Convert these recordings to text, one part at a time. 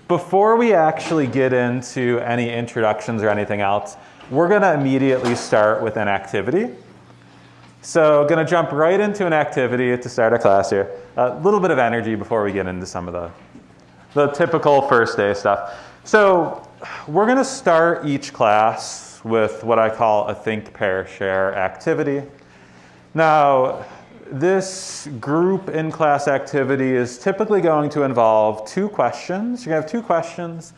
before we actually get into any introductions or anything else, we're going to immediately start with an activity. So going to jump right into an activity to start our class here. A little bit of energy before we get into some of the typical first day stuff. So we're going to start each class with what I call a think, pair, share activity. Now, this group in-class activity is typically going to involve 2 questions. You're going to have 2 questions.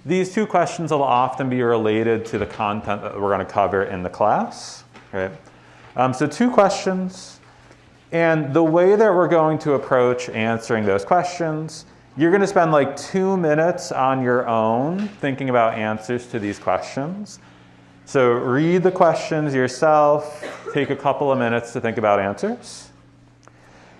These 2 questions will often be related to the content that we're going to cover in the class. Right? So 2 questions. And the way that we're going to approach answering those questions, you're going to spend like 2 minutes on your own thinking about answers to these questions. So read the questions yourself, take a couple of minutes to think about answers.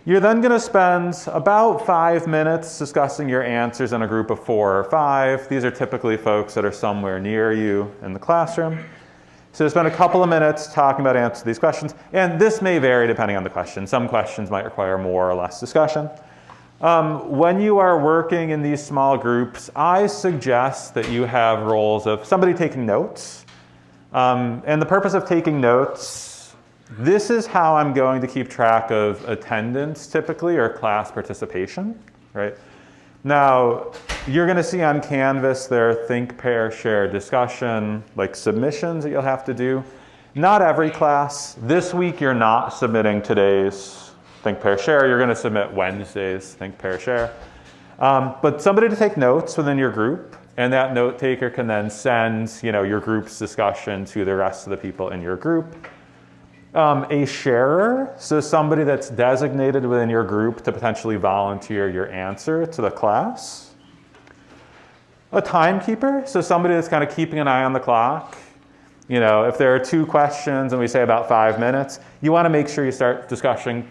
You're then going to spend about 5 minutes discussing your answers in a group of 4 or 5. These are typically folks that are somewhere near you in the classroom. So spend a couple of minutes talking about answers to these questions. And this may vary depending on the question. Some questions might require more or less discussion. When you are working in these small groups, I suggest that you have roles of somebody taking notes. And the purpose of taking notes, this is how I'm going to keep track of attendance typically, or class participation, right? Now, you're going to see on Canvas there are think, pair, share, discussion, like submissions that you'll have to do. Not every class. This week you're not submitting today's think, pair, share. You're going to submit Wednesday's think, pair, share. But somebody to take notes within your group, and that note taker can then send your group's discussion to the rest of the people in your group. A sharer, so somebody that's designated within your group to potentially volunteer your answer to the class. A timekeeper, so somebody that's kind of keeping an eye on the clock. If there are 2 questions and we say about 5 minutes, you want to make sure you start discussing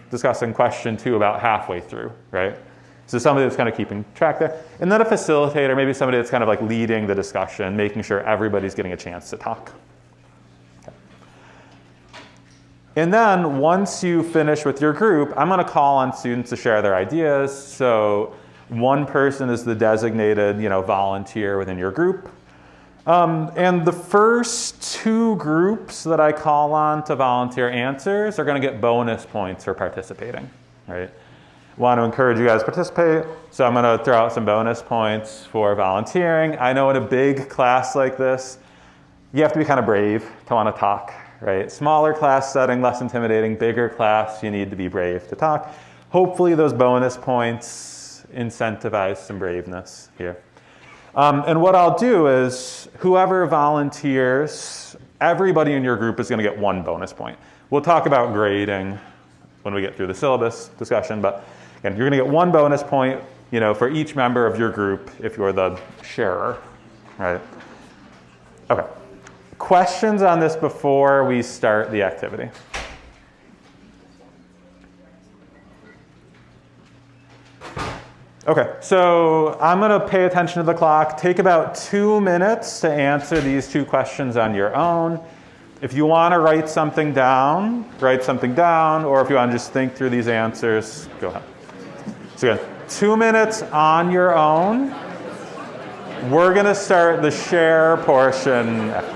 question 2 about halfway through, right? So somebody that's kind of keeping track there. And then a facilitator, maybe somebody that's kind of like leading the discussion, making sure everybody's getting a chance to talk. And then once you finish with your group, I'm going to call on students to share their ideas. So one person is the designated volunteer within your group. And the first 2 groups that I call on to volunteer answers are going to get bonus points for participating. Right? Want to encourage you guys to participate. So I'm going to throw out some bonus points for volunteering. I know in a big class like this, you have to be kind of brave to want to talk. Right? Smaller class setting, less intimidating. Bigger class, you need to be brave to talk. Hopefully those bonus points incentivize some braveness here. And what I'll do is whoever volunteers, everybody in your group is going to get 1 bonus point. We'll talk about grading when we get through the syllabus discussion, but again, you're going to get 1 bonus point for each member of your group if you're the sharer. Right? Okay. Questions on this before we start the activity? Okay, so I'm going to pay attention to the clock. Take about 2 minutes to answer these 2 questions on your own. If you want to write something down, or if you want to just think through these answers, go ahead. So again, 2 minutes on your own. We're going to start the share portion after.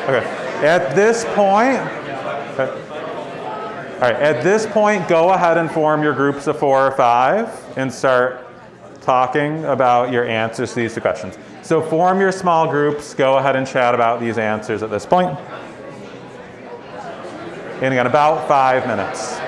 Okay. At this point, okay. All right, at this point, go ahead and form your groups of 4 or 5 and start talking about your answers to these 2 questions. So form your small groups, go ahead and chat about these answers at this point. And again, about 5 minutes.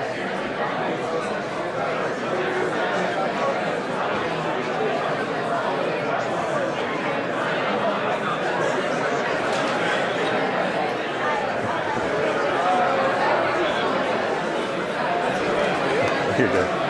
You're good.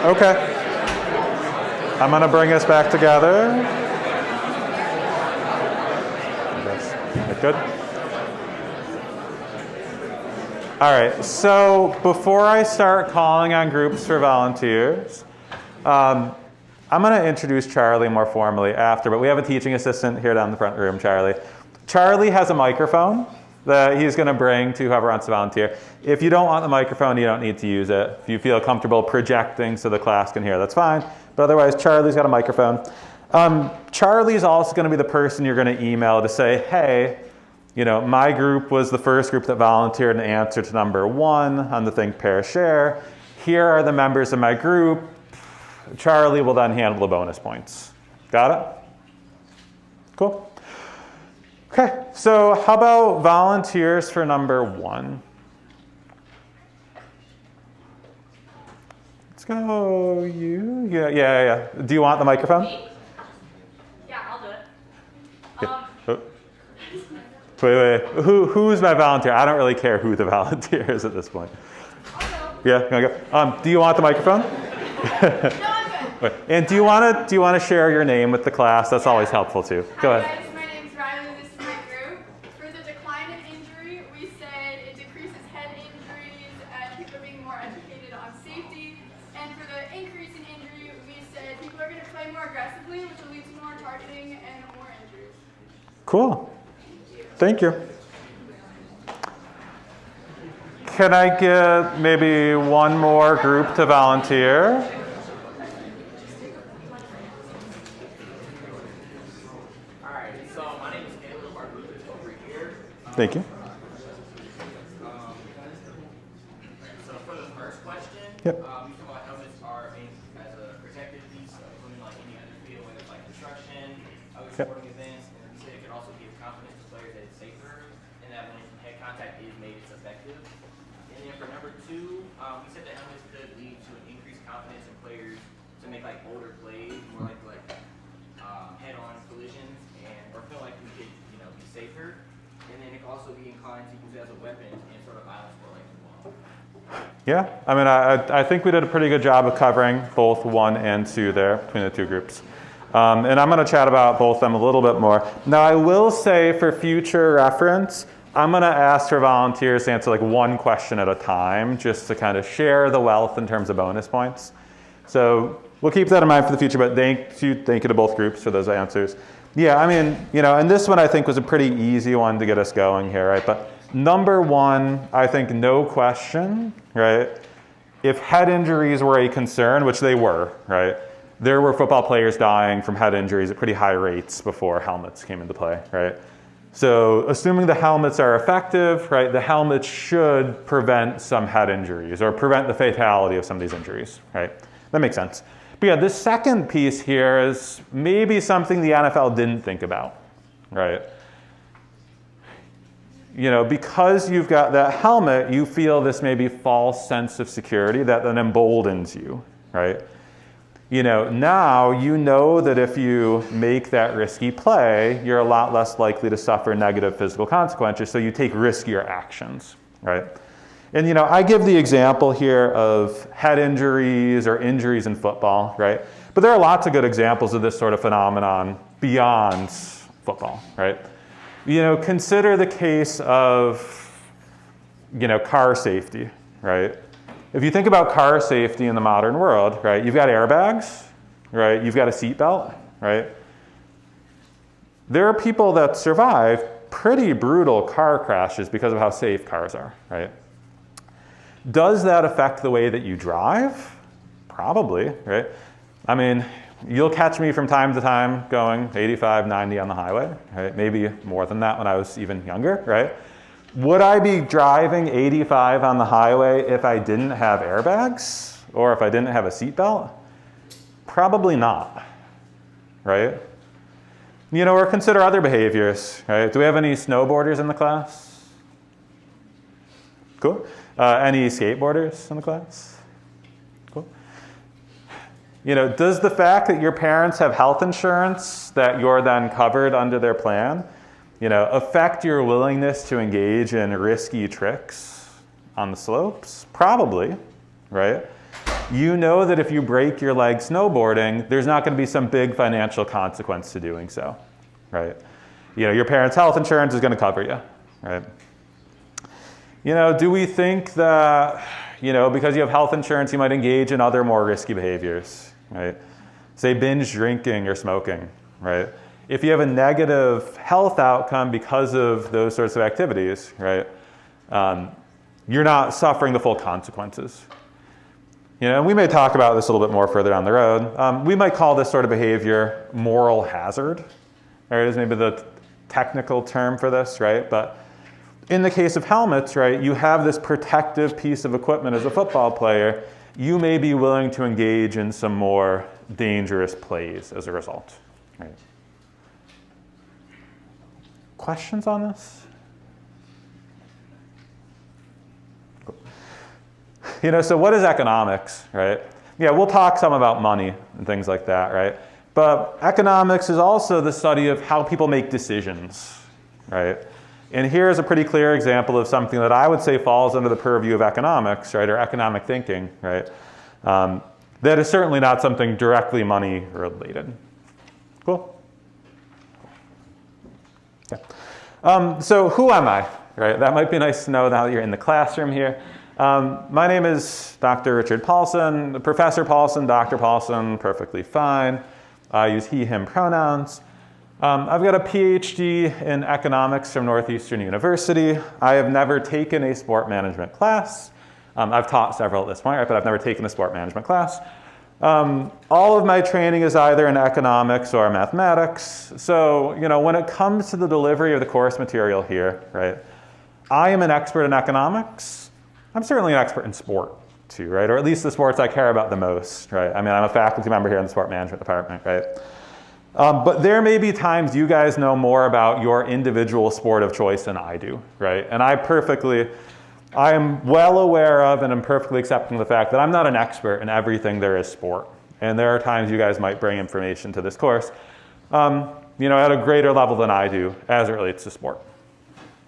Okay. I'm going to bring us back together. That's good. All right, so before I start calling on groups for volunteers, I'm going to introduce Charlie more formally after, but we have a teaching assistant here down the front room, Charlie. Charlie has a microphone that he's going to bring to whoever wants to volunteer. If you don't want the microphone, you don't need to use it. If you feel comfortable projecting so the class can hear, that's fine. But otherwise, Charlie's got a microphone. Charlie's also going to be the person you're going to email to say, hey, you know, my group was the first group that volunteered in answer to number 1 on the Think, Pair, Share. Here are the members of my group. Charlie will then handle the bonus points. Got it? Cool. Okay, so how about volunteers for number 1? Let's go you. Yeah. Do you want the microphone? Me? Yeah, I'll do it. Wait. Who's my volunteer? I don't really care who the volunteer is at this point. I'll go. Yeah, gonna go. Do you want the microphone? No, I'm good. And do you want to share your name with the class? That's always helpful too. Go Hi ahead. guys, my name's Riley. This is my group. For the decline in injury, we said it decreases head injuries and people are being more educated on safety. And for the increase in injury, we said people are going to play more aggressively, which will lead to more targeting and more injuries. Cool. Thank you. Can I get maybe one more group to volunteer? All right, so my name is Caleb. Our group is over here. Thank you. So for the first question, Yep. we talk about helmets are aimed as a protective piece, including like any other field, whether it's like construction, other Yep. sporting events, and we say it can also give confidence to players that it's safer, and that when head contact is made, it's effective. And then for number 2, we said that helmets could lead to an increased confidence in players to make like bolder plays, more like head-on collisions, and or feel like we could be safer. And then it can also be inclined to use it as a weapon in sort of violence sport like football. Yeah, I mean, I think we did a pretty good job of covering both 1 and 2 there between the 2 groups. And I'm going to chat about both of them a little bit more. Now, I will say for future reference, I'm going to ask for volunteers to answer like 1 question at a time, just to kind of share the wealth in terms of bonus points. So we'll keep that in mind for the future, but thank you to both groups for those answers. Yeah, I mean, and this one I think was a pretty easy one to get us going here, right? But number 1, I think no question, right? If head injuries were a concern, which they were, right? There were football players dying from head injuries at pretty high rates before helmets came into play, right? So assuming the helmets are effective, right, the helmets should prevent some head injuries or prevent the fatality of some of these injuries, right? That makes sense. But yeah, this second piece here is maybe something the NFL didn't think about, right? Because you've got that helmet, you feel this maybe false sense of security that then emboldens you, right? Now you know that if you make that risky play, you're a lot less likely to suffer negative physical consequences, so you take riskier actions, right? And I give the example here of head injuries or injuries in football, right? But there are lots of good examples of this sort of phenomenon beyond football, right? Consider the case of, car safety, right? If you think about car safety in the modern world, right, you've got airbags, right? You've got a seatbelt, right? There are people that survive pretty brutal car crashes because of how safe cars are, right? Does that affect the way that you drive? Probably, right? I mean, you'll catch me from time to time going 85, 90 on the highway, right? Maybe more than that when I was even younger, right? Would I be driving 85 on the highway if I didn't have airbags or if I didn't have a seatbelt? Probably not, right? Or consider other behaviors, right? Do we have any snowboarders in the class? Cool. Any skateboarders in the class? Cool. Does the fact that your parents have health insurance that you're then covered under their plan, affect your willingness to engage in risky tricks on the slopes? Probably, right? That if you break your leg snowboarding, there's not going to be some big financial consequence to doing so, right? Your parents' health insurance is going to cover you, right? Do we think that, because you have health insurance, you might engage in other more risky behaviors, right? Say binge drinking or smoking, right? If you have a negative health outcome because of those sorts of activities, right, you're not suffering the full consequences. And we may talk about this a little bit more further down the road. We might call this sort of behavior moral hazard, right, is maybe the technical term for this, right? But in the case of helmets, right, you have this protective piece of equipment as a football player, you may be willing to engage in some more dangerous plays as a result. Right? Questions on this? You know, so what is economics, right? Yeah, we'll talk some about money and things like that, right? But economics is also the study of how people make decisions, right? And here's a pretty clear example of something that I would say falls under the purview of economics, right, or economic thinking, right? That is certainly not something directly money related. Cool? Okay. So who am I, right? That might be nice to know now that you're in the classroom here. My name is Dr. Richard Paulson, Professor Paulson, Dr. Paulson, perfectly fine. I use he, him pronouns. I've got a PhD in economics from Northeastern University. I have never taken a sport management class. I've taught several at this point, right, but I've never taken a sport management class. All of my training is either in economics or mathematics. So, you know, when it comes to the delivery of the course material here, right, I am an expert in economics. I'm certainly an expert in sport too, right? Or at least the sports I care about the most, right? I mean, I'm a faculty member here in the sport management department, right? But there may be times you guys know more about your individual sport of choice than I do, right? And I am well aware of and I'm perfectly accepting the fact that I'm not an expert in everything there is sport. And there are times you guys might bring information to this course, you know, at a greater level than I do as it relates to sport.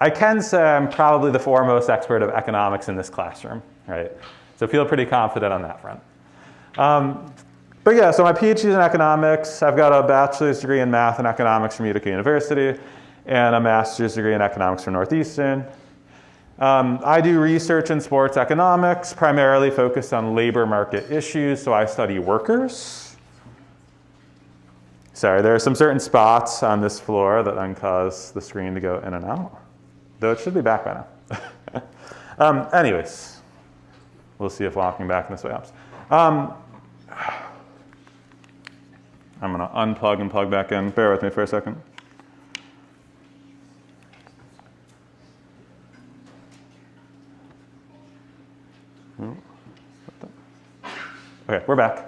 I can say I'm probably the foremost expert of economics in this classroom, right? So feel pretty confident on that front. But yeah, so my PhD is in economics. I've got a bachelor's degree in math and economics from Utica University and a master's degree in economics from Northeastern. I do research in sports economics, primarily focused on labor market issues, so I study workers. Sorry, there are some certain spots on this floor that then cause the screen to go in and out, though it should be back by now. Anyways, we'll see if walking back this way helps. I'm going to unplug and plug back in. Bear with me for a second. Okay, we're back.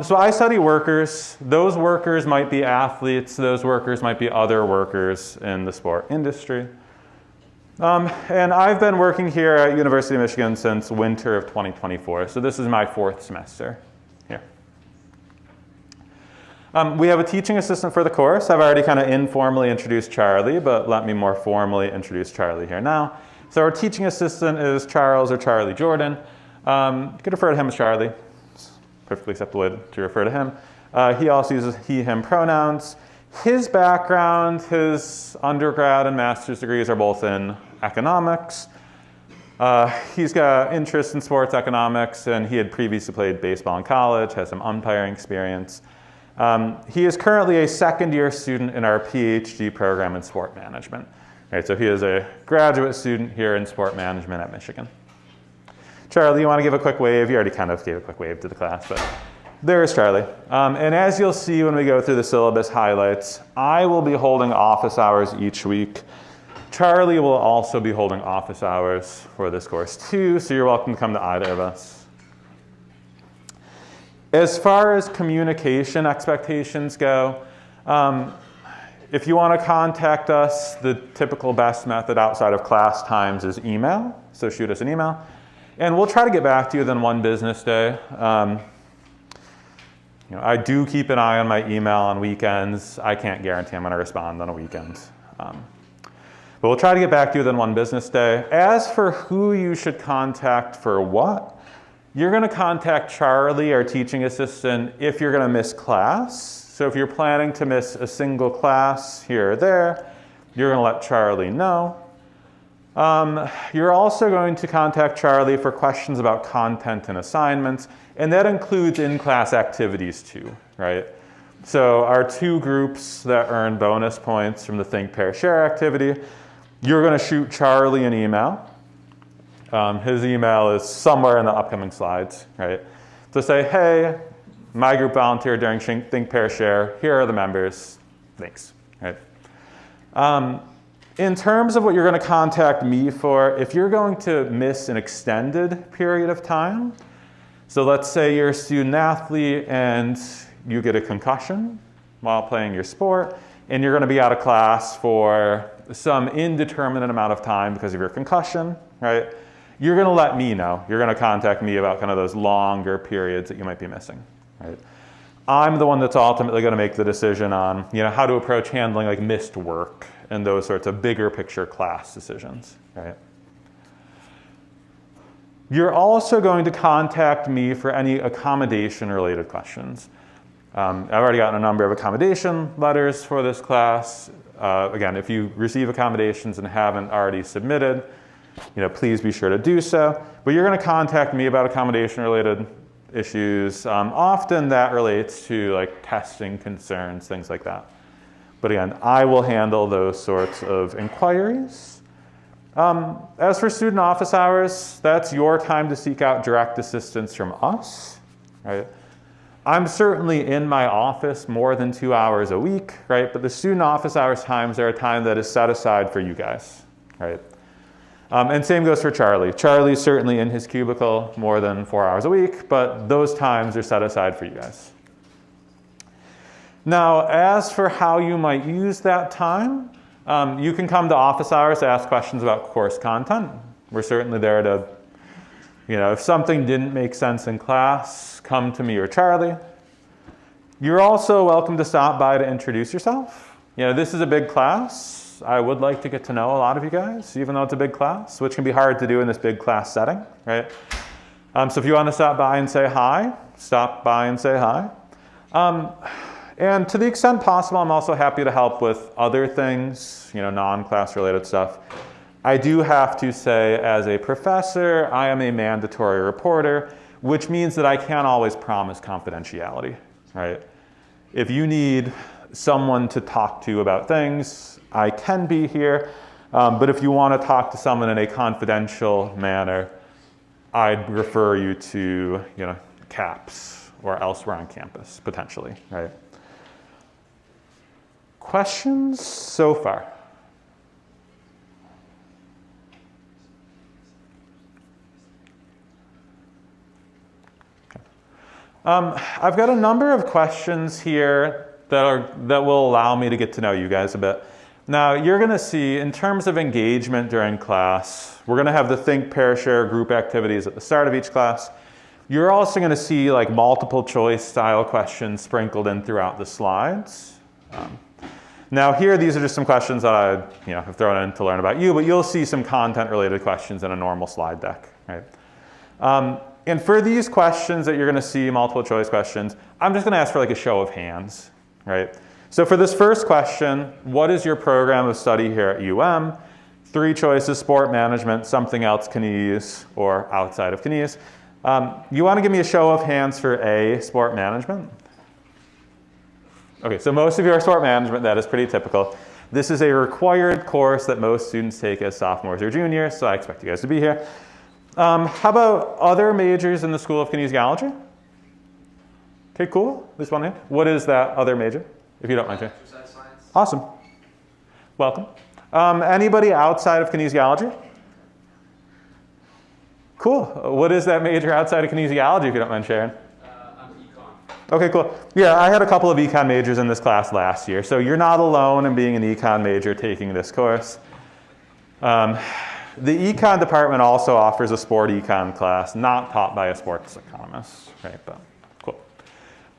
So I study workers. Those workers might be athletes. Those workers might be other workers in the sport industry. And I've been working here at University of Michigan since winter of 2024. So this is my 4th semester here. We have a teaching assistant for the course. I've already kind of informally introduced Charlie, but let me more formally introduce Charlie here now. So our teaching assistant is Charles or Charlie Jordan. You could refer to him as Charlie. It's perfectly acceptable way to refer to him. He also uses he, him pronouns. His background, his undergrad and master's degrees are both in economics. He's got interest in sports economics, and he had previously played baseball in college, has some umpiring experience. He is currently a 2nd-year student in our PhD program in sport management. Right, so he is a graduate student here in sport management at Michigan. Charlie, you want to give a quick wave? You already kind of gave a quick wave to the class, but there is Charlie. And as you'll see when we go through the syllabus highlights, I will be holding office hours each week. Charlie will also be holding office hours for this course too, so you're welcome to come to either of us. As far as communication expectations go, if you want to contact us, the typical best method outside of class times is email, so shoot us an email. And we'll try to get back to you within 1 business day. You know, I do keep an eye on my email on weekends. I can't guarantee I'm going to respond on a weekend. But we'll try to get back to you within 1 business day. As for who you should contact for what, you're going to contact Charlie, our teaching assistant, if you're going to miss class. So if you're planning to miss a single class here or there, you're going to let Charlie know. You're also going to contact Charlie for questions about content and assignments, and that includes in-class activities too, right? So our 2 groups that earn bonus points from the Think, Pair, Share activity, you're going to shoot Charlie an email. His email is somewhere in the upcoming slides, right? So say, hey, my group volunteered during Think, Pair, Share. Here are the members. Thanks, right? In terms of what you're going to contact me for, if you're going to miss an extended period of time, So let's say you're a student athlete and you get a concussion while playing your sport, and you're going to be out of class for some indeterminate amount of time because of your concussion, right? You're going to let me know. You're going to contact me about kind of those longer periods that you might be missing, right? I'm the one that's ultimately going to make the decision on, how to approach handling like missed work and those sorts of bigger picture class decisions, right? You're also going to contact me for any accommodation related questions. I've already gotten a number of accommodation letters for this class. Again, if you receive accommodations and haven't already submitted, please be sure to do so. But you're going to contact me about accommodation related issues. Often that relates to like testing concerns, things like that. But again, I will handle those sorts of inquiries. As for student office hours, that's your time to seek out direct assistance from us, right? I'm certainly in my office more than 2 hours a week, right? But the student office hours times are a time that is set aside for you guys, right? And same goes for Charlie. Charlie's certainly in his cubicle more than 4 hours a week, but those times are set aside for you guys. Now, as for how you might use that time, you can come to office hours to ask questions about course content. We're certainly there to, if something didn't make sense in class, come to me or Charlie. You're also welcome to stop by to introduce yourself. This is a big class. I would like to get to know a lot of you guys, even though it's a big class, which can be hard to do in this big class setting, right? So if you want to stop by and say hi, stop by and say hi. And to the extent possible, I'm also happy to help with other things, non-class related stuff. I do have to say, as a professor, I am a mandatory reporter, which means that I can't always promise confidentiality, right? If you need someone to talk to about things, I can be here. But if you want to talk to someone in a confidential manner, I'd refer you to, CAPS or elsewhere on campus, potentially, right? Questions so far? Okay. I've got a number of questions here that will allow me to get to know you guys a bit. Now, you're going to see, in terms of engagement during class, we're going to have the think, pair, share group activities at the start of each class. You're also going to see like multiple choice style questions sprinkled in throughout the slides. Now here, these are just some questions that I have thrown in to learn about you, but you'll see some content-related questions in a normal slide deck, right? And for these questions that you're going to see, multiple choice questions, I'm just going to ask for like a show of hands, right? So for this first question, what is your program of study here at UM? 3 choices: sport management, something else Canese, or outside of Canese. You want to give me a show of hands for A, sport management? Okay, so most of you are sport management. That is pretty typical. This is a required course that most students take as sophomores or juniors, so I expect you guys to be here. How about other majors in the School of Kinesiology? Okay, cool. This one hand. What is that other major, if you don't mind sharing? Exercise science. Awesome. Welcome. Anybody outside of kinesiology? Cool. What is that major outside of kinesiology, if you don't mind sharing? I'm econ. Okay, cool. Yeah, I had a couple of econ majors in this class last year, so you're not alone in being an econ major taking this course. The econ department also offers a sport econ class, not taught by a sports economist, right? But cool.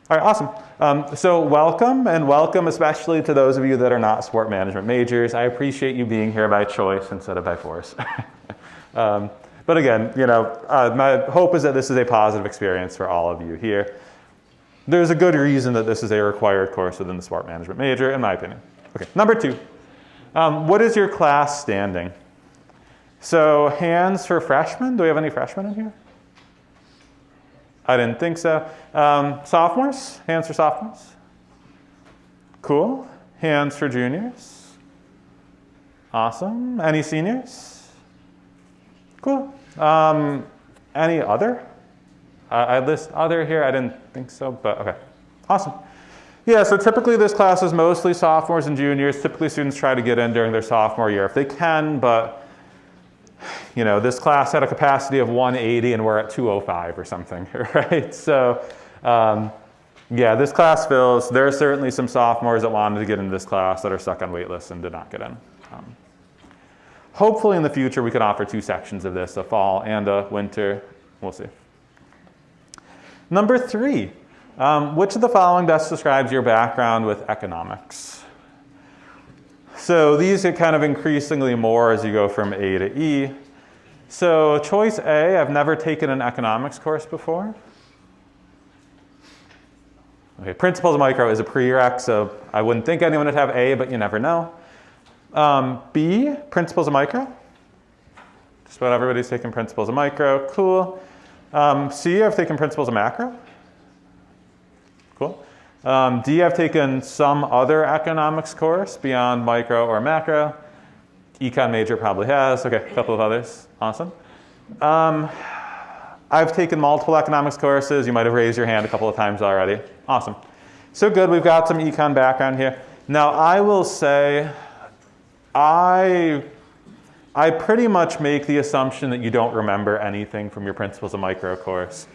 All right, awesome. So welcome, and welcome especially to those of you that are not sport management majors. I appreciate you being here by choice instead of by force. But again, my hope is that this is a positive experience for all of you here. There's a good reason that this is a required course within the sport management major, in my opinion. Okay, number 2. What is your class standing? So hands for freshmen. Do we have any freshmen in here? I didn't think so. Sophomores? Hands for sophomores? Cool. Hands for juniors? Awesome. Any seniors? Cool. Any other? I list other here. I didn't think so, but okay. Awesome. Yeah, so typically this class is mostly sophomores and juniors. Typically students try to get in during their sophomore year if they can, but you know, this class had a capacity of 180 and we're at 205 or something, right? So yeah, this class fills. There are certainly some sophomores that wanted to get into this class that are stuck on wait lists and did not get in. Hopefully in the future we could offer 2 sections of this, a fall and a winter. We'll see. Number 3, which of the following best describes your background with economics? So these get kind of increasingly more as you go from A to E. So choice A, I've never taken an economics course before. Okay, Principles of Micro is a prereq, so I wouldn't think anyone would have A, but you never know. B, Principles of Micro. Just about everybody's taken Principles of Micro. Cool. C, I've taken Principles of Macro. Cool. D, I've taken some other economics course beyond micro or macro. Econ major probably has. Okay, a couple of others. Awesome. I've taken multiple economics courses. You might have raised your hand a couple of times already. Awesome. So good, we've got some econ background here. Now I will say, I pretty much make the assumption that you don't remember anything from your Principles of Micro course,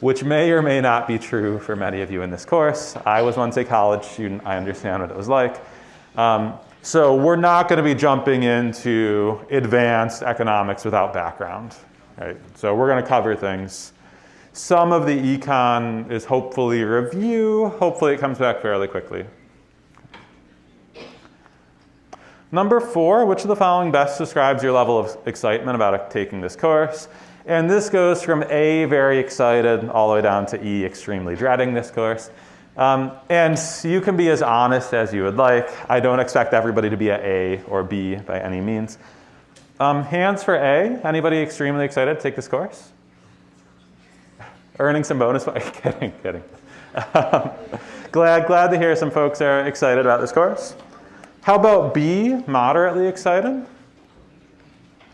which may or may not be true for many of you in this course. I was once a college student. I understand what it was like. So we're not going to be jumping into advanced economics without background. Right? So we're going to cover things. Some of the econ is hopefully review. Hopefully it comes back fairly quickly. Number 4, which of the following best describes your level of excitement about taking this course? And this goes from A, very excited, all the way down to E, extremely dreading this course. And you can be as honest as you would like. I don't expect everybody to be at A or B by any means. Hands for A. Anybody extremely excited to take this course? Earning some bonus points? Kidding. Glad to hear some folks are excited about this course. How about B, moderately excited?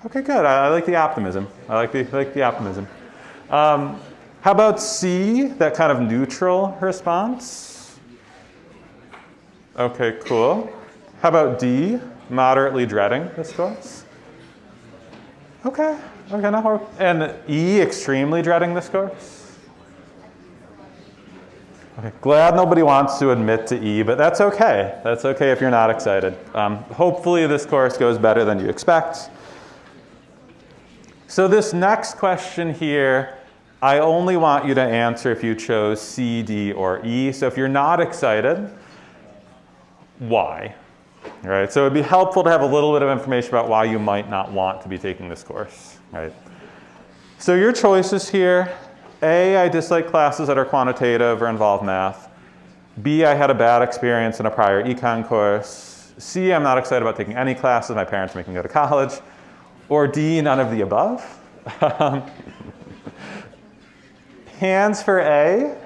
Okay, good. I like the optimism. I like the optimism. How about C, that kind of neutral response? Okay, cool. How about D, moderately dreading this course? Okay, not horrible. And E, extremely dreading this course? Okay, glad nobody wants to admit to E, but that's okay. That's okay if you're not excited. Hopefully this course goes better than you expect. So this next question here, I only want you to answer if you chose C, D, or E. So if you're not excited, why? All right, so it'd be helpful to have a little bit of information about why you might not want to be taking this course. Right? So your choices here. A, I dislike classes that are quantitative or involve math. B, I had a bad experience in a prior econ course. C, I'm not excited about taking any classes. My parents make me go to college. Or D, none of the above. Hands for A.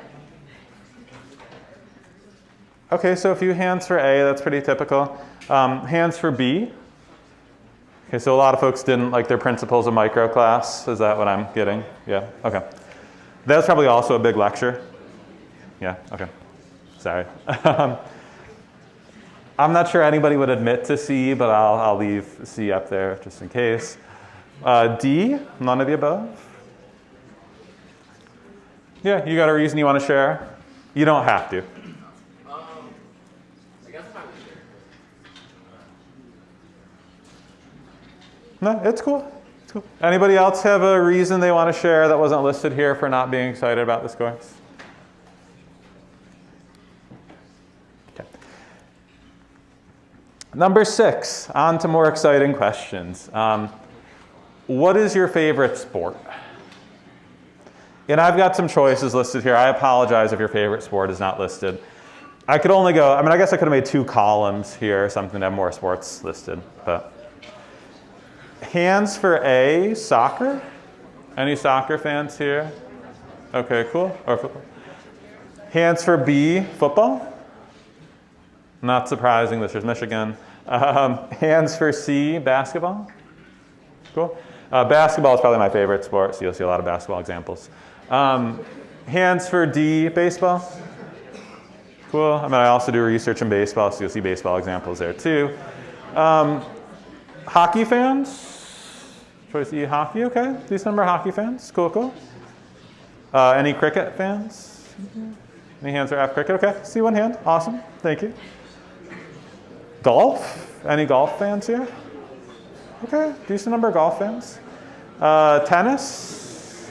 Okay, so a few hands for A, that's pretty typical. Hands for B. Okay, so a lot of folks didn't like their Principles of Micro class. Is that what I'm getting? Yeah, okay. That's probably also a big lecture. Yeah, okay. Sorry. I'm not sure anybody would admit to C, but I'll leave C up there just in case. D, none of the above. Yeah, you got a reason you want to share? You don't have to. I guess I'm not really sure. No, it's cool. It's cool. Anybody else have a reason they want to share that wasn't listed here for not being excited about this course? Okay. Number 6, on to more exciting questions. What is your favorite sport? And I've got some choices listed here. I apologize if your favorite sport is not listed. I could only go, I guess I could have made 2 columns here or something to have more sports listed. But hands for A, soccer. Any soccer fans here? Okay, cool. Or football. Hands for B, football. Not surprising, this is Michigan. Hands for C, basketball. Cool. Basketball is probably my favorite sport, so you'll see a lot of basketball examples. Hands for D, baseball. Cool. I also do research in baseball, so you'll see baseball examples there too. Hockey fans? Choice E, hockey, okay. Decent number of hockey fans, cool, cool. Any cricket fans? Any hands are F cricket, okay. See one hand, awesome, thank you. Golf, any golf fans here? Okay, decent number of golf fans. Tennis,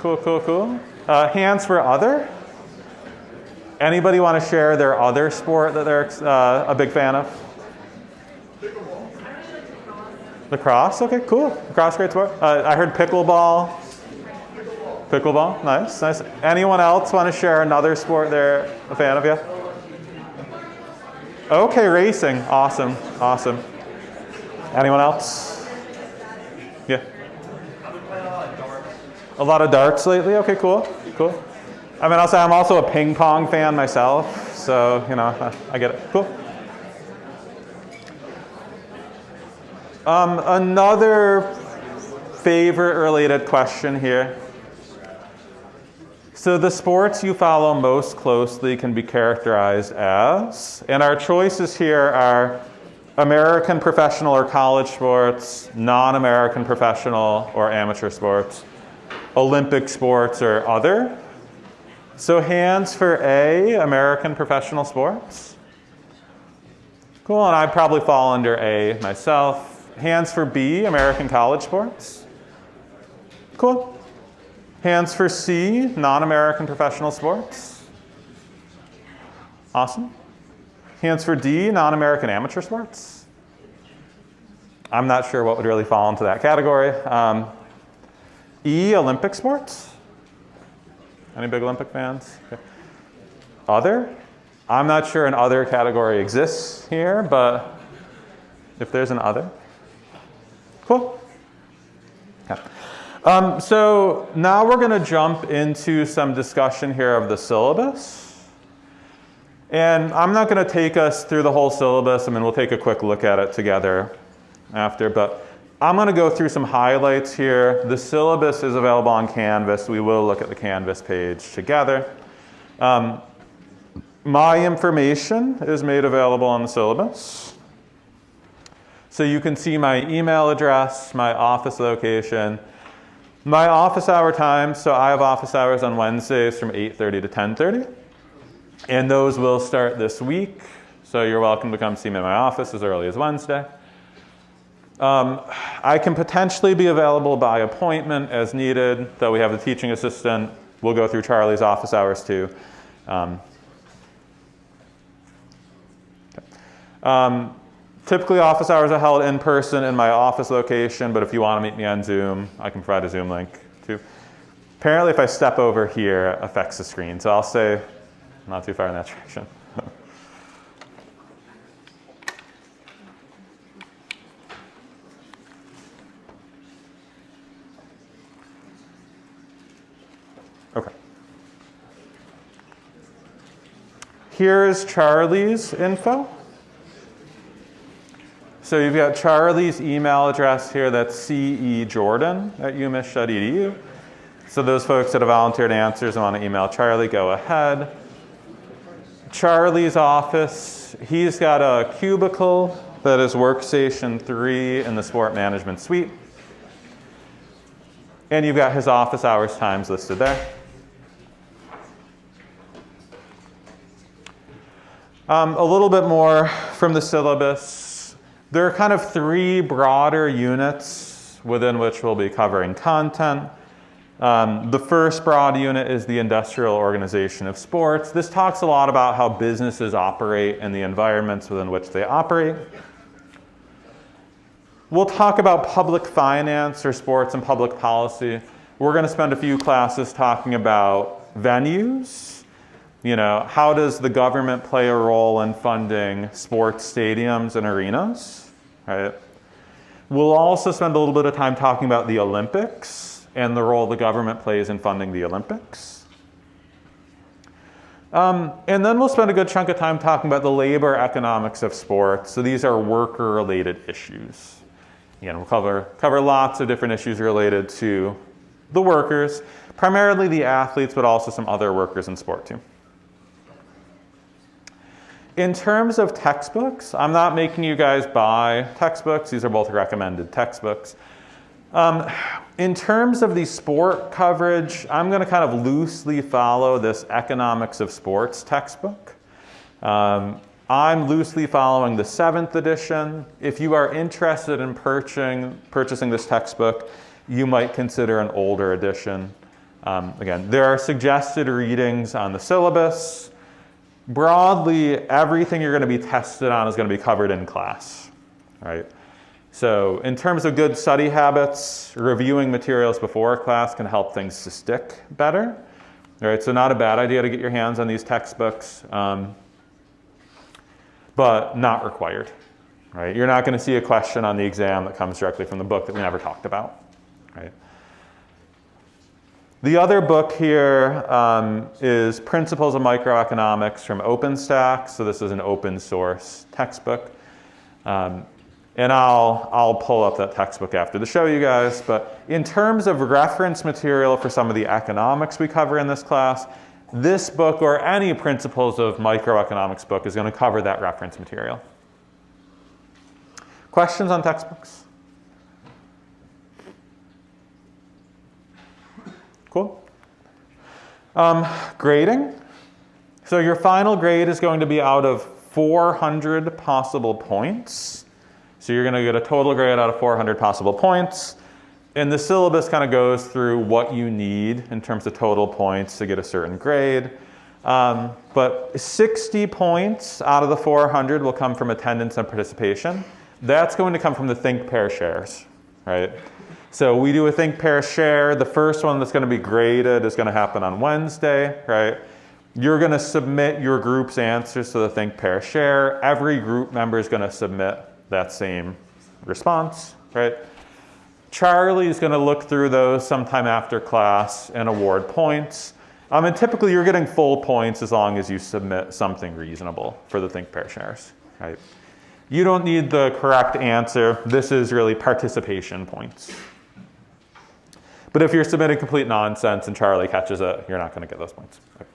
cool, cool, cool. Hands for other? Anybody want to share their other sport that they're a big fan of? Lacrosse, okay, cool. Lacrosse, great sport. I heard pickleball. Pickleball, nice, nice. Anyone else want to share another sport they're a fan of? Yeah. Okay, racing, awesome, awesome. Anyone else? Yeah. A lot of darts lately. Okay, cool, cool. I mean, I'm also a ping pong fan myself, so you know, I get it. Cool. Another favorite-related question here. So the sports you follow most closely can be characterized as, and our choices here are American professional or college sports, non-American professional or amateur sports, Olympic sports or other. So hands for A, American professional sports. Cool, and I'd probably fall under A myself. Hands for B, American college sports. Cool. Hands for C, non-American professional sports. Awesome. Hands for D, non-American amateur sports. I'm not sure what would really fall into that category. E, Olympic sports. Any big Olympic fans? Okay. Other? I'm not sure an other category exists here, but if there's an other. Cool. Okay. So now we're going to jump into some discussion here of the syllabus. And I'm not going to take us through the whole syllabus. I mean, we'll take a quick look at it together after, but I'm going to go through some highlights here. The syllabus is available on Canvas. We will look at the Canvas page together. My information is made available on the syllabus. So you can see my email address, my office location, my office hour time. So I have office hours on Wednesdays from 8:30 to 10:30. And those will start this week. So you're welcome to come see me in my office as early as Wednesday. I can potentially be available by appointment as needed, though we have the teaching assistant. We'll go through Charlie's office hours too. Typically office hours are held in person in my office location, but if you want to meet me on Zoom, I can provide a Zoom link too. Apparently if I step over here, it affects the screen, so I'll stay not too far in that direction. Okay. Here's Charlie's info. So you've got Charlie's email address here, that's cejordan@umich.edu. So those folks that have volunteered answers and want to email Charlie, go ahead. Charlie's office, he's got a cubicle that is workstation 3 in the sport management suite. And you've got his office hours times listed there. A little bit more from the syllabus. There are kind of 3 broader units within which we'll be covering content. The first broad unit is the industrial organization of sports. This talks a lot about how businesses operate and the environments within which they operate. We'll talk about public finance or sports and public policy. We're going to spend a few classes talking about venues. You know, how does the government play a role in funding sports stadiums and arenas, right? We'll also spend a little bit of time talking about the Olympics and the role the government plays in funding the Olympics. And then we'll spend a good chunk of time talking about the labor economics of sports. So these are worker-related issues. Again, we'll cover lots of different issues related to the workers, primarily the athletes, but also some other workers in sport too. In terms of textbooks, I'm not making you guys buy textbooks. These are both recommended textbooks. In terms of the sport coverage, I'm going to kind of loosely follow this Economics of Sports textbook. I'm loosely following the 7th edition. If you are interested in purchasing this textbook, you might consider an older edition. Again, there are suggested readings on the syllabus. Broadly, everything you're going to be tested on is going to be covered in class, right? So in terms of good study habits, reviewing materials before class can help things to stick better. All right, so not a bad idea to get your hands on these textbooks, but not required. Right? You're not going to see a question on the exam that comes directly from the book that we never talked about. Right? The other book here is Principles of Microeconomics from OpenStax. So this is an open source textbook. And I'll pull up that textbook after to show you guys. But in terms of reference material for some of the economics we cover in this class, this book or any Principles of Microeconomics book is going to cover that reference material. Questions on textbooks? Cool. Grading. So your final grade is going to be out of 400 possible points. So you're going to get a total grade out of 400 possible points. And the syllabus kind of goes through what you need in terms of total points to get a certain grade. But 60 points out of the 400 will come from attendance and participation. That's going to come from the Think, Pair, Shares, right? So we do a Think, Pair, Share. The first one that's going to be graded is going to happen on Wednesday, right? You're going to submit your group's answers to the Think, Pair, Share. Every group member is going to submit that same response, right? Charlie is going to look through those sometime after class and award points. And typically you're getting full points as long as you submit something reasonable for the Think, Pair, Shares, right? You don't need the correct answer. This is really participation points. But if you're submitting complete nonsense and Charlie catches it, you're not going to get those points. Right?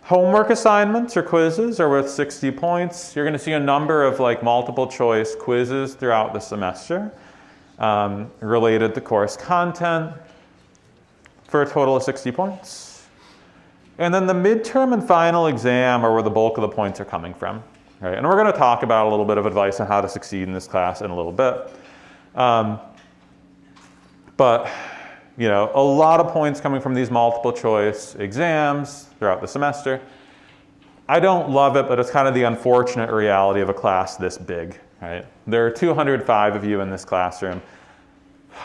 Homework assignments or quizzes are worth 60 points. You're going to see a number of multiple choice quizzes throughout the semester related to course content for a total of 60 points. And then the midterm and final exam are where the bulk of the points are coming from. Right? And we're going to talk about a little bit of advice on how to succeed in this class in a little bit. But a lot of points coming from these multiple choice exams throughout the semester. I don't love it, but it's kind of the unfortunate reality of a class this big, right? There are 205 of you in this classroom.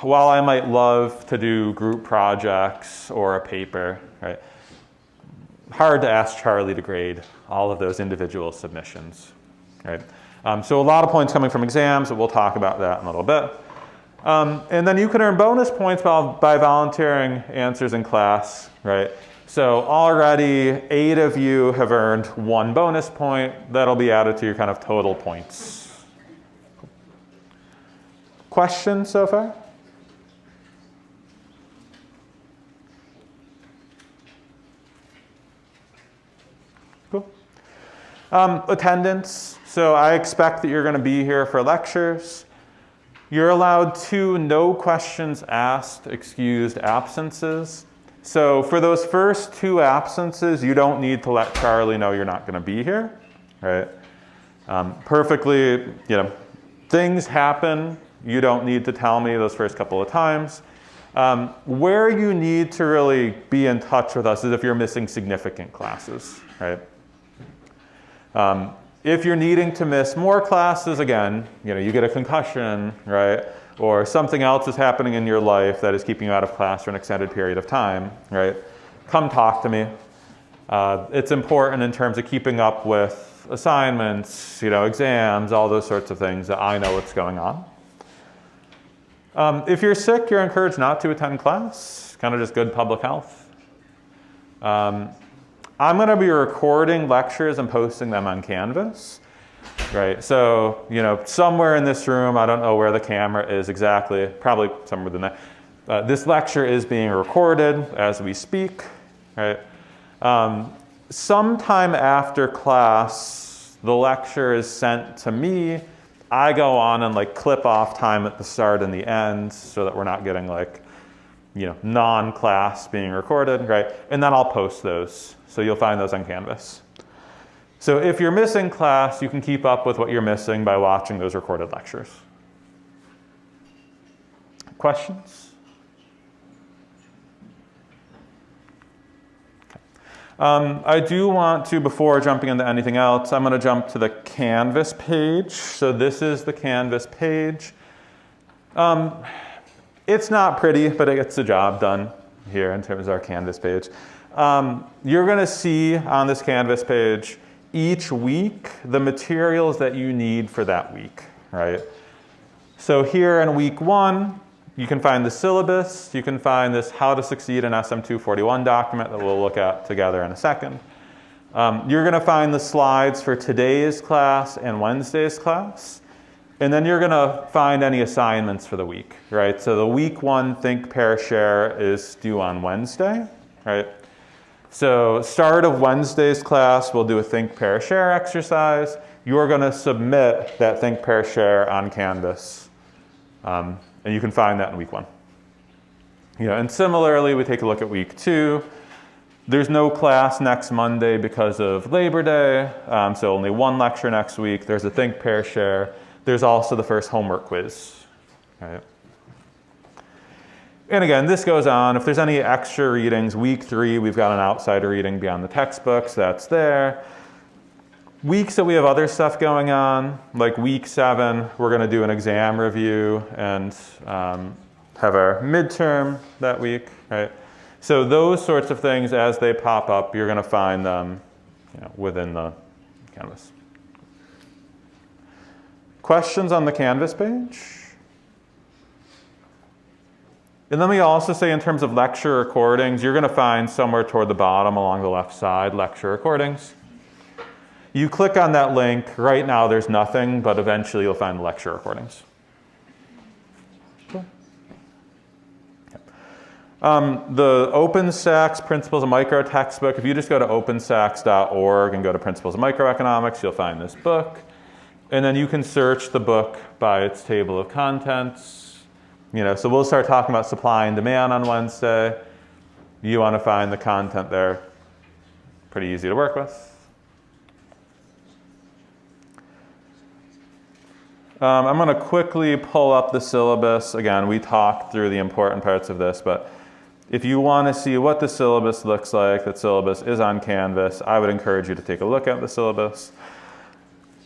While I might love to do group projects or a paper, right? Hard to ask Charlie to grade all of those individual submissions, right? So a lot of points coming from exams, but we'll talk about that in a little bit. And then you can earn bonus points by volunteering answers in class, right? So already 8 of you have earned 1 bonus point. That'll be added to your kind of total points. Questions so far? Cool. Attendance. So I expect that you're going to be here for lectures. You're allowed 2 no questions asked, excused absences. So for those first 2 absences, you don't need to let Charlie know you're not going to be here, right? Perfectly, things happen. You don't need to tell me those first couple of times. Where you need to really be in touch with us is if you're missing significant classes, right? If you're needing to miss more classes, again, you get a concussion, right? Or something else is happening in your life that is keeping you out of class for an extended period of time, right? Come talk to me. It's important in terms of keeping up with assignments, exams, all those sorts of things that I know what's going on. If you're sick, you're encouraged not to attend class. Kind of just good public health. I'm going to be recording lectures and posting them on Canvas. Right, so, somewhere in this room, I don't know where the camera is exactly, probably somewhere within that. This lecture is being recorded as we speak, right? Sometime after class, the lecture is sent to me. I go on and like clip off time at the start and the end so that we're not getting like, non-class being recorded, right? And then I'll post those. So you'll find those on Canvas. So if you're missing class, you can keep up with what you're missing by watching those recorded lectures. Questions? I do want to, before jumping into anything else, I'm going to jump to the Canvas page. So this is the Canvas page. It's not pretty, but it gets the job done here in terms of our Canvas page. You're going to see on this Canvas page each week the materials that you need for that week, right? So here in week 1, you can find the syllabus. You can find this How to Succeed in SM241 document that we'll look at together in a second. You're going to find the slides for today's class and Wednesday's class. And then you're going to find any assignments for the week, right? So the week 1 Think, Pair, Share is due on Wednesday, right? So start of Wednesday's class, we'll do a Think, Pair, Share exercise. You're going to submit that Think, Pair, Share on Canvas. And you can find that in week 1. And similarly, we take a look at week 2. There's no class next Monday because of Labor Day, so only 1 lecture next week. There's a Think, Pair, Share. There's also the first homework quiz. Right? And again, this goes on. If there's any extra readings, week 3, we've got an outside reading beyond the textbooks. That's there. Weeks that we have other stuff going on, like week 7, we're going to do an exam review and have our midterm that week, right? So those sorts of things, as they pop up, you're going to find them within the Canvas. Questions on the Canvas page? And then we also say in terms of lecture recordings, you're going to find somewhere toward the bottom along the left side, lecture recordings. You click on that link. Right now there's nothing, but eventually you'll find the lecture recordings. Cool. The OpenStax Principles of Micro textbook, if you just go to openstax.org and go to Principles of Microeconomics, you'll find this book. And then you can search the book by its table of contents. So we'll start talking about supply and demand on Wednesday. You want to find the content there. Pretty easy to work with. I'm going to quickly pull up the syllabus. Again, we talked through the important parts of this, but if you want to see what the syllabus looks like, that syllabus is on Canvas. I would encourage you to take a look at the syllabus.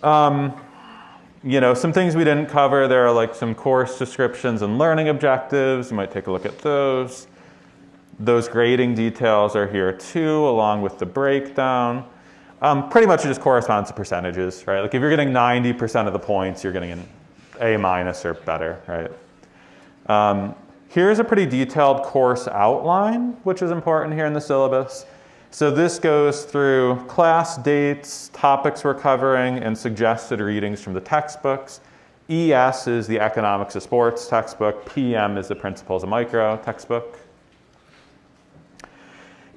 Some things we didn't cover, there are like some course descriptions and learning objectives. You might take a look at those. Those grading details are here too, along with the breakdown. Pretty much it just corresponds to percentages, right? Like if you're getting 90% of the points, you're getting an A- or better, right? Here's a pretty detailed course outline, which is important here in the syllabus. So this goes through class dates, topics we're covering, and suggested readings from the textbooks. ES is the Economics of Sports textbook. PM is the Principles of Micro textbook.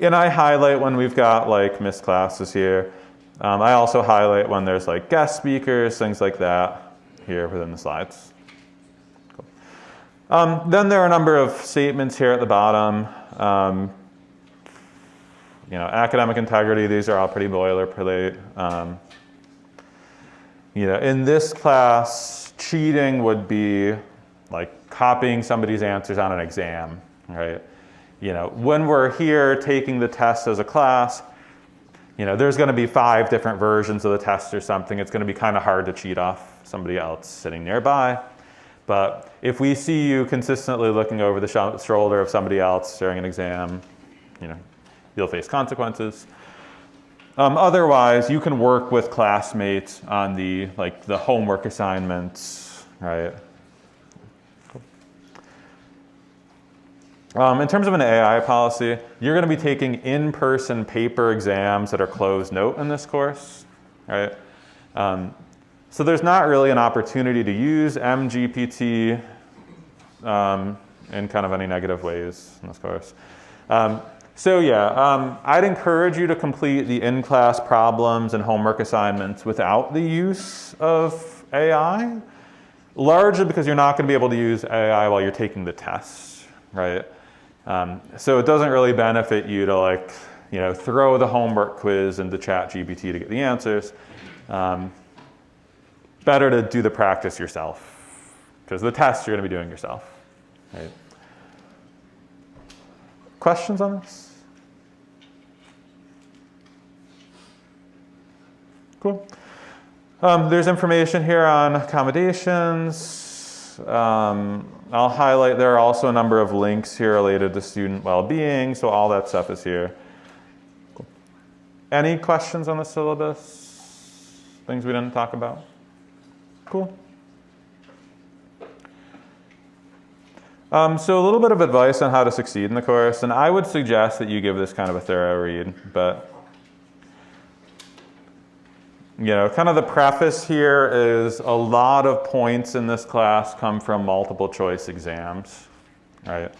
And I highlight when we've got like missed classes here. I also highlight when there's like guest speakers, things like that here within the slides. Cool. Then there are a number of statements here at the bottom. Academic integrity, these are all pretty boilerplate. In this class, cheating would be like copying somebody's answers on an exam, right? When we're here taking the test as a class, there's going to be 5 different versions of the test or something. It's going to be kind of hard to cheat off somebody else sitting nearby. But if we see you consistently looking over the shoulder of somebody else during an exam, you'll face consequences. Otherwise, you can work with classmates on the homework assignments, right? In terms of an AI policy, you're going to be taking in-person paper exams that are closed note in this course, right? So there's not really an opportunity to use MGPT in kind of any negative ways in this course. I'd encourage you to complete the in-class problems and homework assignments without the use of AI. largely because you're not going to be able to use AI while you're taking the test, right? So it doesn't really benefit you to like, throw the homework quiz into ChatGPT to get the answers. Better to do the practice yourself, because the test you're going to be doing yourself, right? Questions on this? Cool. There's information here on accommodations. I'll highlight, there are also a number of links here related to student well-being, so all that stuff is here. Cool. Any questions on the syllabus? Things we didn't talk about? Cool. So a little bit of advice on how to succeed in the course, and I would suggest that you give this kind of a thorough read, but kind of the preface here is a lot of points in this class come from multiple choice exams, right?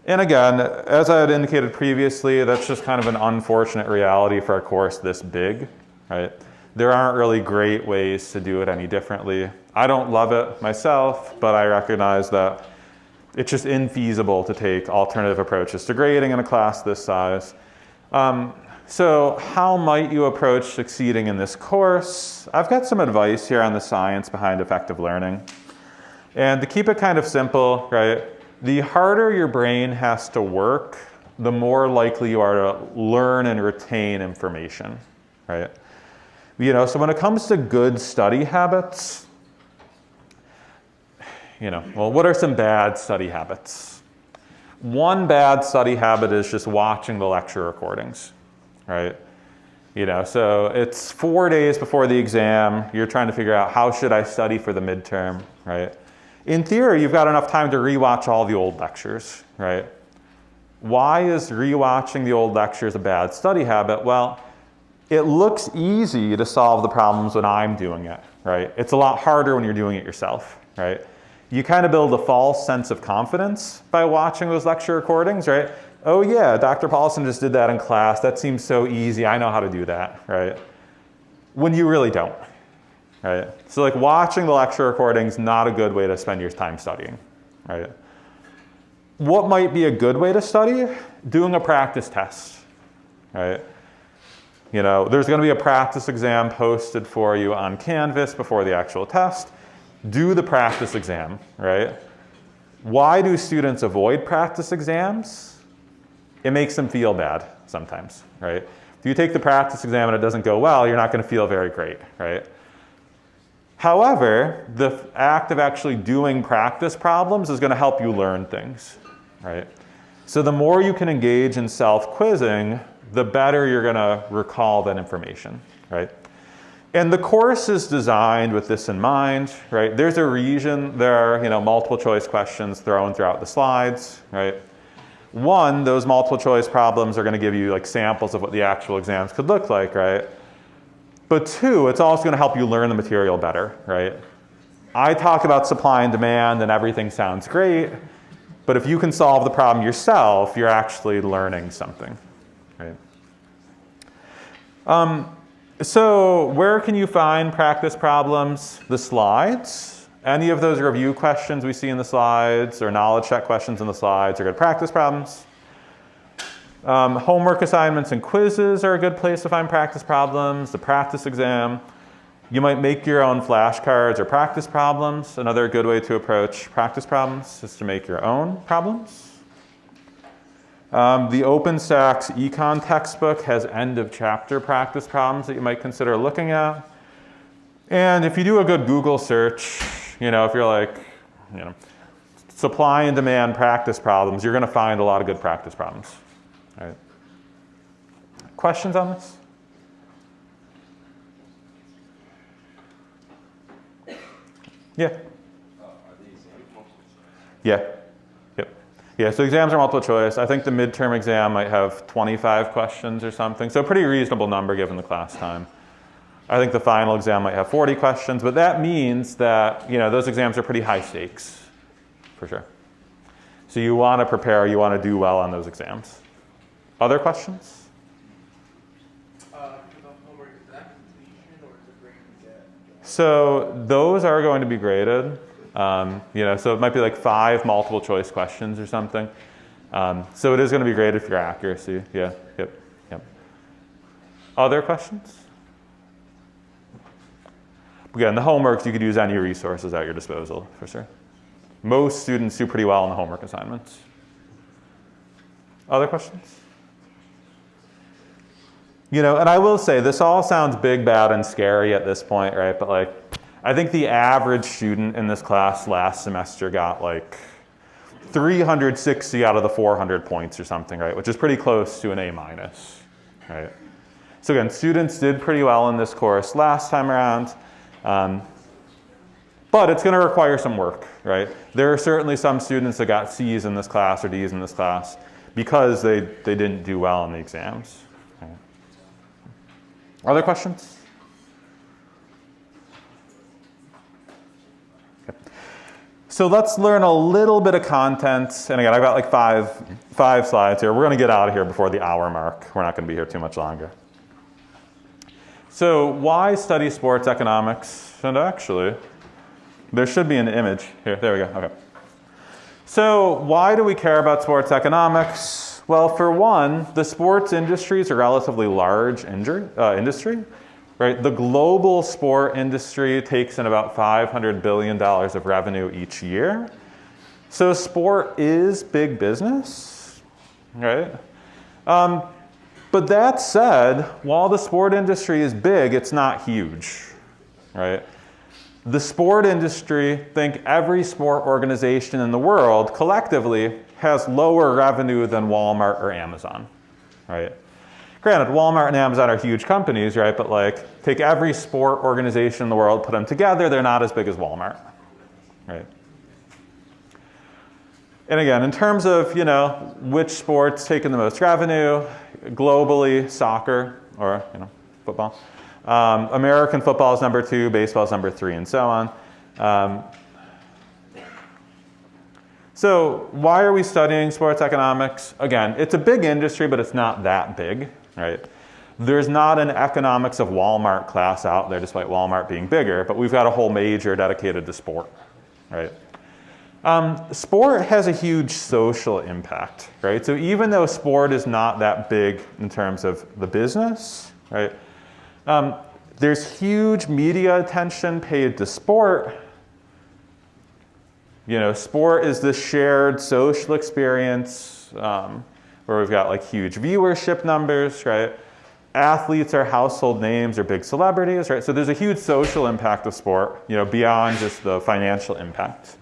And again, as I had indicated previously, that's just kind of an unfortunate reality for a course this big, right? There aren't really great ways to do it any differently. I don't love it myself, but I recognize that it's just infeasible to take alternative approaches to grading in a class this size. So how might you approach succeeding in this course? I've got some advice here on the science behind effective learning. And to keep it kind of simple, right, the harder your brain has to work, the more likely you are to learn and retain information, right? So when it comes to good study habits, well, what are some bad study habits? One bad study habit is just watching the lecture recordings. Right? So it's 4 days before the exam. You're trying to figure out how should I study for the midterm, right? In theory, you've got enough time to rewatch all the old lectures, right? Why is rewatching the old lectures a bad study habit? Well, it looks easy to solve the problems when I'm doing it, right? It's a lot harder when you're doing it yourself, right? You kind of build a false sense of confidence by watching those lecture recordings, right? Oh yeah, Dr. Paulson just did that in class. That seems so easy. I know how to do that, right? When you really don't, right? So like watching the lecture recordings, not a good way to spend your time studying, right? What might be a good way to study? Doing a practice test, right? There's going to be a practice exam posted for you on Canvas before the actual test. Do the practice exam, right? Why do students avoid practice exams? It makes them feel bad sometimes, right? If you take the practice exam and it doesn't go well, you're not going to feel very great, right? However, the act of actually doing practice problems is going to help you learn things, right? So the more you can engage in self-quizzing, the better you're going to recall that information, right? And the course is designed with this in mind, right? There's a reason there are, multiple choice questions thrown throughout the slides, right? One, those multiple choice problems are going to give you like samples of what the actual exams could look like, right? But two, it's also going to help you learn the material better, right? I talk about supply and demand and everything sounds great, but if you can solve the problem yourself, you're actually learning something, right? So where can you find practice problems? The slides. Any of those review questions we see in the slides or knowledge check questions in the slides are good practice problems. Homework assignments and quizzes are a good place to find practice problems. The practice exam. You might make your own flashcards or practice problems. Another good way to approach practice problems is to make your own problems. The OpenStax Econ textbook has end of chapter practice problems that you might consider looking at. And if you do a good Google search, if you're like, supply and demand practice problems, you're going to find a lot of good practice problems. Right? Questions on this? Yeah. Yeah. Yep. Yeah, so exams are multiple choice. I think the midterm exam might have 25 questions or something. So a pretty reasonable number given the class time. I think the final exam might have 40 questions, but that means that those exams are pretty high stakes, for sure. So you want to prepare, you want to do well on those exams. Other questions? For the homework, is that completion or is it brain get? So those are going to be graded. So it might be like 5 multiple choice questions or something. So it is going to be graded for your accuracy. Yeah, yep. Other questions? Again, the homeworks, you could use any resources at your disposal, for sure. Most students do pretty well on the homework assignments. Other questions? And I will say, this all sounds big, bad, and scary at this point, right? But I think the average student in this class last semester got 360 out of the 400 points or something, right? Which is pretty close to an A-, right? So again, students did pretty well in this course last time around, but it's going to require some work, right? There are certainly some students that got C's in this class or D's in this class because they didn't do well in the exams. Right? Other questions? Okay. So let's learn a little bit of content. And again, I've got five slides here. We're going to get out of here before the hour mark. We're not going to be here too much longer. So why study sports economics? And actually, there should be an image here. There we go. Okay. So why do we care about sports economics? Well, for one, the sports industry is a relatively large industry. Right? The global sport industry takes in about $500 billion of revenue each year. So sport is big business, right? But that said, while the sport industry is big, it's not huge, right? The sport industry, think every sport organization in the world collectively has lower revenue than Walmart or Amazon, right? Granted, Walmart and Amazon are huge companies, right? But take every sport organization in the world, put them together, they're not as big as Walmart, right? And again, in terms of, which sports take in the most revenue, globally, soccer or, football. American football is number 2, baseball is number 3, and so on. So why are we studying sports economics? Again, it's a big industry, but it's not that big, right? There's not an economics of Walmart class out there, despite Walmart being bigger, but we've got a whole major dedicated to sport, right? Sport has a huge social impact, right? So even though sport is not that big in terms of the business, right? There's huge media attention paid to sport. Sport is this shared social experience where we've got huge viewership numbers, right? Athletes are household names or big celebrities, right? So there's a huge social impact of sport, beyond just the financial impact.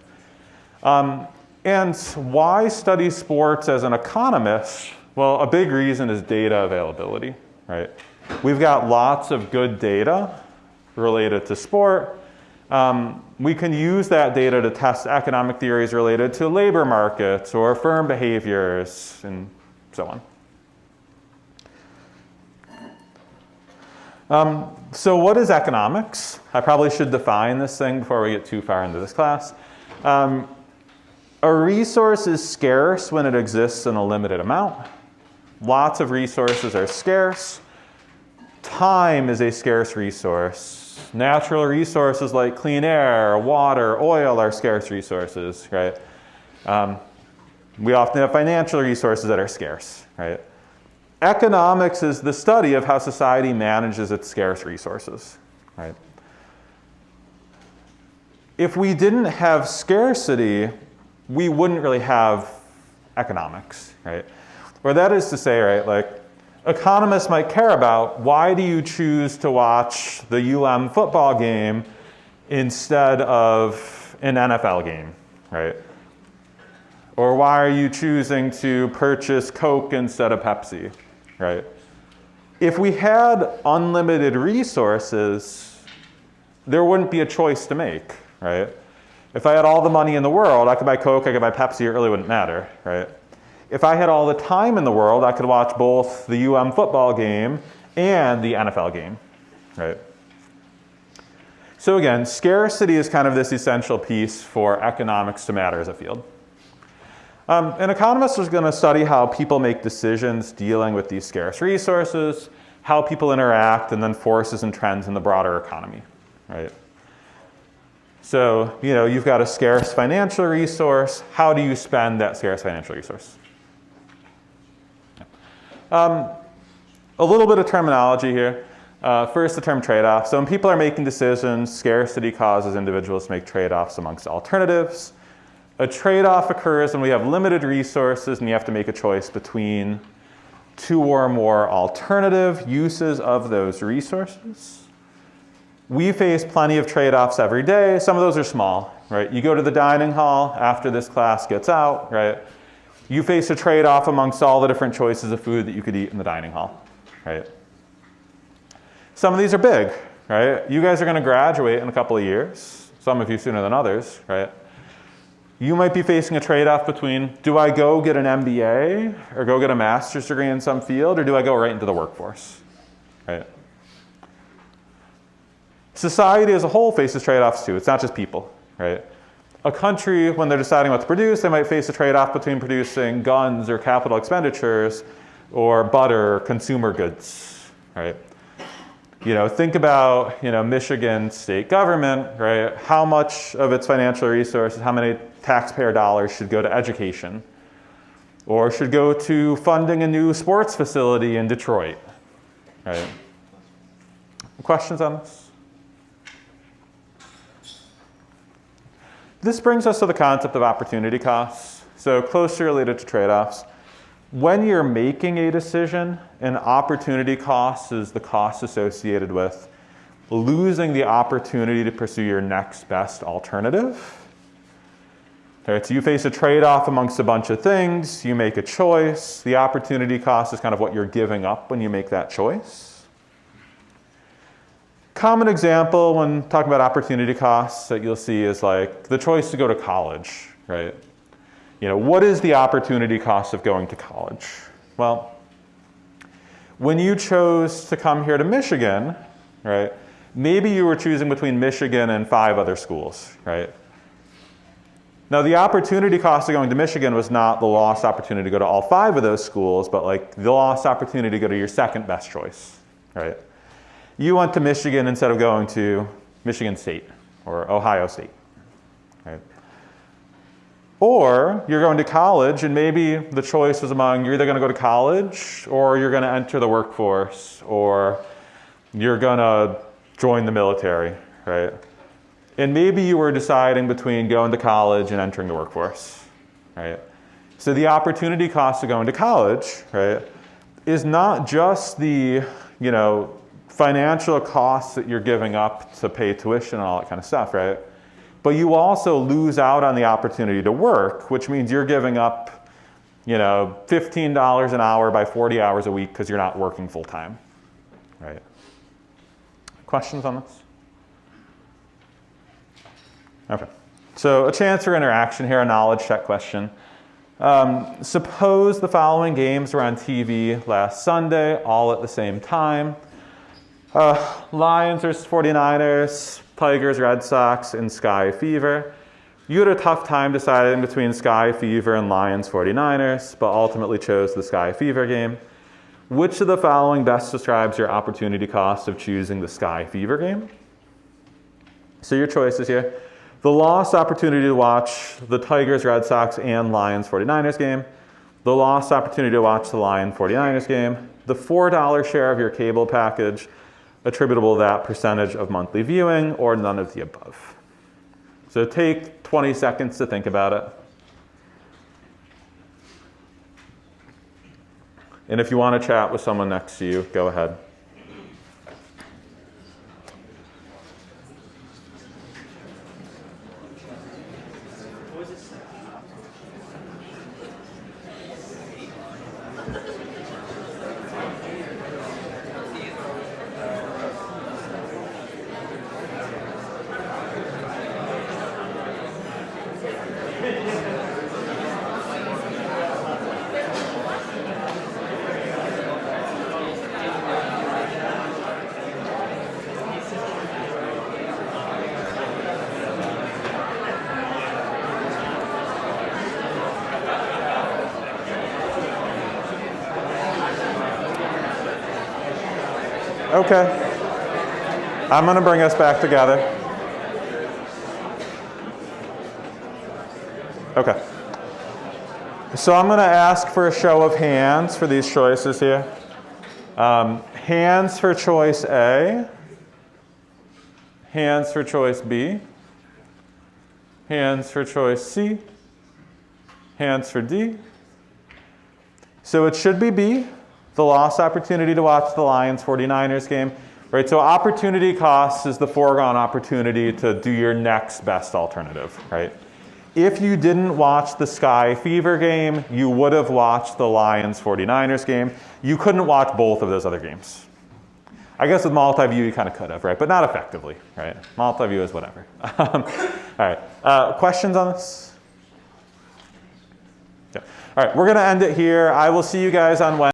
And why study sports as an economist? Well, a big reason is data availability, right? We've got lots of good data related to sport. We can use that data to test economic theories related to labor markets or firm behaviors and so on. So what is economics? I probably should define this thing before we get too far into this class. A resource is scarce when it exists in a limited amount. Lots of resources are scarce. Time is a scarce resource. Natural resources like clean air, water, oil are scarce resources, right? We often have financial resources that are scarce, right? Economics is the study of how society manages its scarce resources, right? If we didn't have scarcity, we wouldn't really have economics, right? Or that is to say, right, economists might care about why do you choose to watch the football game instead of an NFL game, right? Or why are you choosing to purchase Coke instead of Pepsi, right? If we had unlimited resources, there wouldn't be a choice to make, right? If I had all the money in the world, I could buy Coke, I could buy Pepsi, it really wouldn't matter, right? If I had all the time in the world, I could watch both the football game and the NFL game, right? So again, scarcity is kind of this essential piece for economics to matter as a field. An economist is going to study how people make decisions dealing with these scarce resources, how people interact, and then forces and trends in the broader economy, right? So, you've got a scarce financial resource. How do you spend that scarce financial resource? A little bit of terminology here. First, the term trade-off. So when people are making decisions, scarcity causes individuals to make trade-offs amongst alternatives. A trade-off occurs when we have limited resources and you have to make a choice between two or more alternative uses of those resources. We face plenty of trade-offs every day. Some of those are small, right? You go to the dining hall after this class gets out, right? You face a trade-off amongst all the different choices of food that you could eat in the dining hall, right? Some of these are big, right? You guys are going to graduate in a couple of years, some of you sooner than others, right? You might be facing a trade-off between, do I go get an MBA or go get a master's degree in some field, or do I go right into the workforce, right? Society as a whole faces trade-offs too. It's not just people, right? A country, when they're deciding what to produce, they might face a trade-off between producing guns or capital expenditures or butter or consumer goods, right? Think about, Michigan state government, right? How much of its financial resources, how many taxpayer dollars should go to education or should go to funding a new sports facility in Detroit, right? Questions on this? This brings us to the concept of opportunity costs, so closely related to trade-offs. When you're making a decision, an opportunity cost is the cost associated with losing the opportunity to pursue your next best alternative. Right, so you face a trade-off amongst a bunch of things, you make a choice. The opportunity cost is kind of what you're giving up when you make that choice. Common example when talking about opportunity costs that you'll see is like the choice to go to college, right? What is the opportunity cost of going to college? Well, when you chose to come here to Michigan, right, maybe you were choosing between Michigan and 5 other schools, right? Now, the opportunity cost of going to Michigan was not the lost opportunity to go to all 5 of those schools, but like the lost opportunity to go to your second best choice, right? You went to Michigan instead of going to Michigan State or Ohio State, right? Or you're going to college and maybe the choice was among you're either going to go to college or you're going to enter the workforce or you're going to join the military, right? And maybe you were deciding between going to college and entering the workforce, right? So the opportunity cost of going to college, right, is not just the, financial costs that you're giving up to pay tuition and all that kind of stuff, right? But you also lose out on the opportunity to work, which means you're giving up, $15 an hour by 40 hours a week because you're not working full time, right? Questions on this? Okay. So a chance for interaction here, a knowledge check question. Suppose the following games were on TV last Sunday, all at the same time. Lions versus 49ers, Tigers, Red Sox, and Sky Fever. You had a tough time deciding between Sky Fever and Lions 49ers, but ultimately chose the Sky Fever game. Which of the following best describes your opportunity cost of choosing the Sky Fever game? So your choices here. The lost opportunity to watch the Tigers, Red Sox, and Lions 49ers game. The lost opportunity to watch the Lions 49ers game. The $4 share of your cable package attributable to that percentage of monthly viewing, or none of the above. So take 20 seconds to think about it. And if you want to chat with someone next to you, go ahead. Okay. I'm going to bring us back together. Okay. So I'm going to ask for a show of hands for these choices here. Hands for choice A. Hands for choice B. Hands for choice C. Hands for D. So it should be B, the lost opportunity to watch the Lions 49ers game. Right, so opportunity cost is the foregone opportunity to do your next best alternative, right? If you didn't watch the Sky Fever game, you would have watched the Lions 49ers game. You couldn't watch both of those other games. I guess with multi-view you kind of could have, right? But not effectively, right? Multi-view is whatever. All right, questions on this? Yeah. All right, we're gonna end it here. I will see you guys on Wednesday.